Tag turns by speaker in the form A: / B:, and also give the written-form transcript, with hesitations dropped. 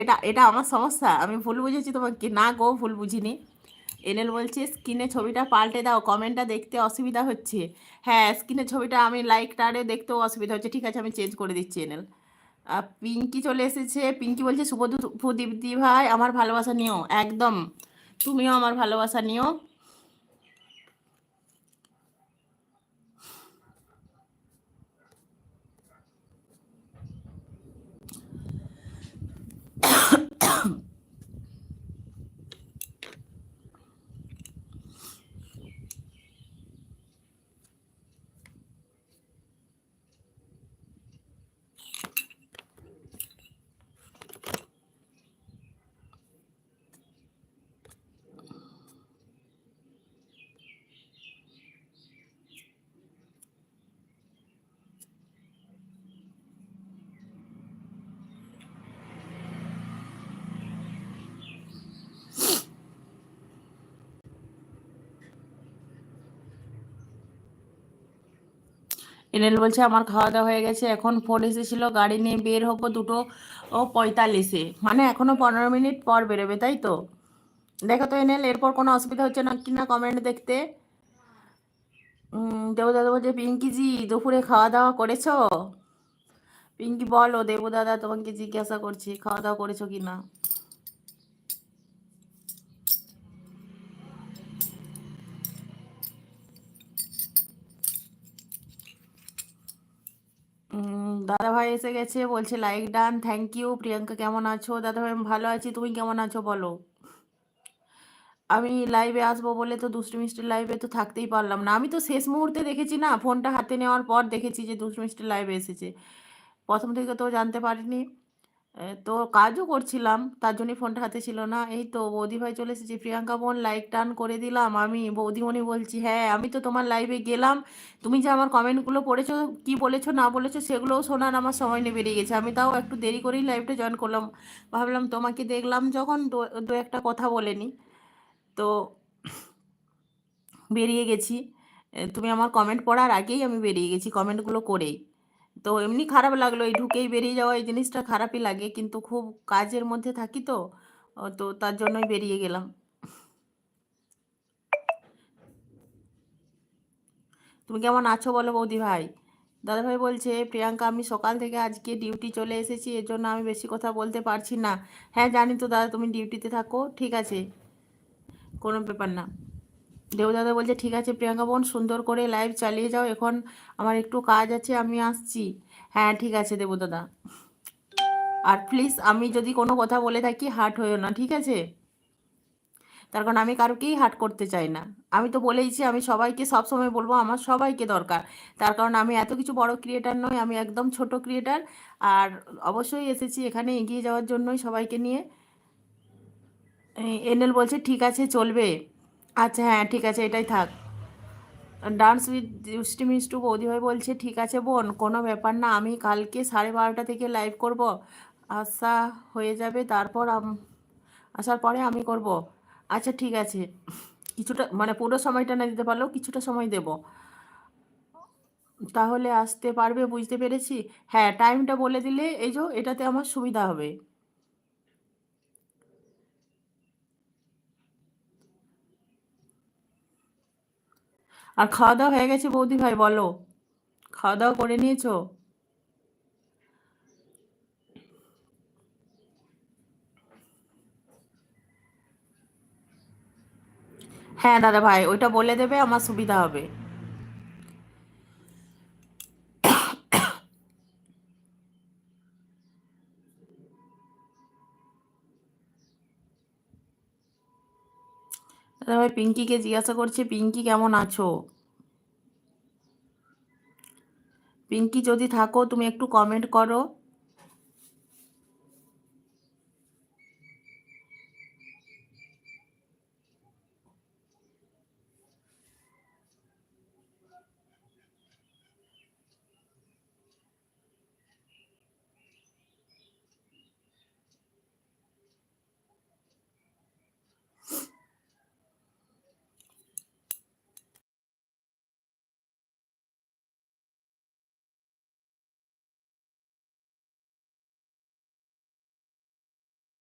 A: এটা এটা আমার সমস্যা, আমি ভুল বুঝেছি তোমাকে? না গো, ভুল বুঝিনি। এনএল বলছে স্ক্রিনে ছবিটা পাল্টে দাও, কমেন্টটা দেখতে অসুবিধা হচ্ছে। হ্যাঁ, স্ক্রিনে ছবিটা আমি লাইকটারে দেখতেও অসুবিধা হচ্ছে। ঠিক আছে, আমি চেঞ্জ করে দিচ্ছি এনএল। পিঙ্কি চলে এসেছে। পিঙ্কি বলছে শুভ দীপ্তি ভাই, আমার ভালোবাসা নিও। একদম, তুমিও আমার ভালোবাসা নিও। এনএল বলছে আমার খাওয়া দাওয়া হয়ে গেছে, এখন ফোন এসেছিলো, গাড়ি নিয়ে বের হবো 2:45, মানে এখনো 15 মিনিট পর বেরোবে, তাই তো? দেখো তো এনএল, এরপর কোনো অসুবিধা হচ্ছে না কিনা কমেন্ট দেখতে। দেবদাদা বলছে পিঙ্কিজি দুপুরে খাওয়া দাওয়া করেছো? পিঙ্কি বলো, দেবদাদা তোমাকে জিজ্ঞাসা করছি খাওয়া দাওয়া করেছো কিনা। দাদা ভাই এসে গেছে, বলছে like done, thank you. Priyanka কেমন আছো? দাদা ভাই আমি ভালো আছি, তুমি কেমন আছো বলো। আমি লাইভে আসবো বলে তো দুষ্টু মিষ্টি লাইভে তো থাকতেই পারলাম না। আমি তো শেষ মুহূর্তে দেখেছি না, ফোনটা হাতে নেওয়ার পর দেখেছি যে দুষ্টু মিষ্টি লাইভে এসেছে। প্রথম থেকে তো জানতে পারিনি। তো কাজও করছিলাম, তার জন্যই ফোনটা হাতে ছিল না। এই তো বৌদি ভাই চলে এসেছে। প্রিয়াঙ্কা বোন লাইক টান করে দিলাম আমি। বৌদিমণি বলছি হ্যাঁ, আমি তো তোমার লাইভে গেলাম, তুমি যে আমার কমেন্টগুলো পড়েছো, কি বলেছো না বলেছো সেগুলোও শোনার আমার সময় নিয়ে বেরিয়ে গেছে। আমি তাও একটু দেরি করেই লাইভটা জয়েন করলাম। ভাবলাম তোমাকে দেখলাম যখন, দু একটা কথা বলে নি, তো বেরিয়ে গেছি। তুমি আমার কমেন্ট পড়ার আগেই আমি বেরিয়ে গেছি কমেন্টগুলো করেই। তো এমনি খারাপ লাগলো, এই ঢুকেই বেরিয়ে যাওয়া, এই জিনিসটা খারাপই লাগে, কিন্তু খুব কাজের মধ্যে থাকি তো, তো তার জন্যই বেরিয়ে গেলাম। তুমি কেমন আছো বলো বৌদি ভাই। দাদা ভাই বলছে প্রিয়াঙ্কা আমি সকাল থেকে আজকে ডিউটি চলে এসেছি, এর জন্য আমি বেশি কথা বলতে পারছি না। হ্যাঁ জানি তো দাদা, তুমি ডিউটিতে থাকো, ঠিক আছে, কোনো ব্যাপার না। দেবদাদা বলছে ঠিক আছে প্রিয়াঙ্কা বোন, সুন্দর করে লাইভ চালিয়ে যাও, এখন আমার একটু কাজ আছে, আমি আসছি। হ্যাঁ ঠিক আছে দেবদাদা। আর প্লিজ আমি যদি কোনো কথা বলে থাকি হার্ট হইও না, ঠিক আছে? তার কারণ আমি কারোকেই হার্ট করতে চাই না। আমি তো বলেইছি আমি সবাইকে সবসময় বলবো আমার সবাইকে দরকার। তার কারণ আমি এত কিছু বড় ক্রিয়েটার নই, আমি একদম ছোট ক্রিয়েটার। আর অবশ্যই এসেছি এখানে এগিয়ে যাওয়ার জন্যই সবাইকে নিয়ে। এনএল বলছে ঠিক আছে চলবে। আচ্ছা হ্যাঁ ঠিক আছে, এটাই থাক। ডান্স উইথ দুষ্টি মিষ্টু বৌদিভাই বলছে ঠিক আছে বোন, কোনো ব্যাপার না, আমি কালকে 12:30 থেকে লাইভ করব। আসা হয়ে যাবে, তারপর আসার পরে আমি করব। আচ্ছা ঠিক আছে, কিছুটা মানে পুরো সময়টা না দিতে পারলেও কিছুটা সময় দেব। তাহলে আসতে পারবে, বুঝতে পেরেছি। হ্যাঁ টাইমটা বলে দিলে এই যে এটাতে আমার সুবিধা হবে। আর খাওয়া দাওয়া হয়ে গেছে বৌদি ভাই বলো, খাওয়া দাওয়া করে নিয়েছো? হ্যাঁ দাদা ভাই ওইটা বলে দেবে, আমার সুবিধা হবে। দাদা ভাই পিঙ্কিকে জিজ্ঞাসা করছে পিঙ্কি কেমন আছো। পিঙ্কি যদি থাকো তুমি একটু কমেন্ট করো।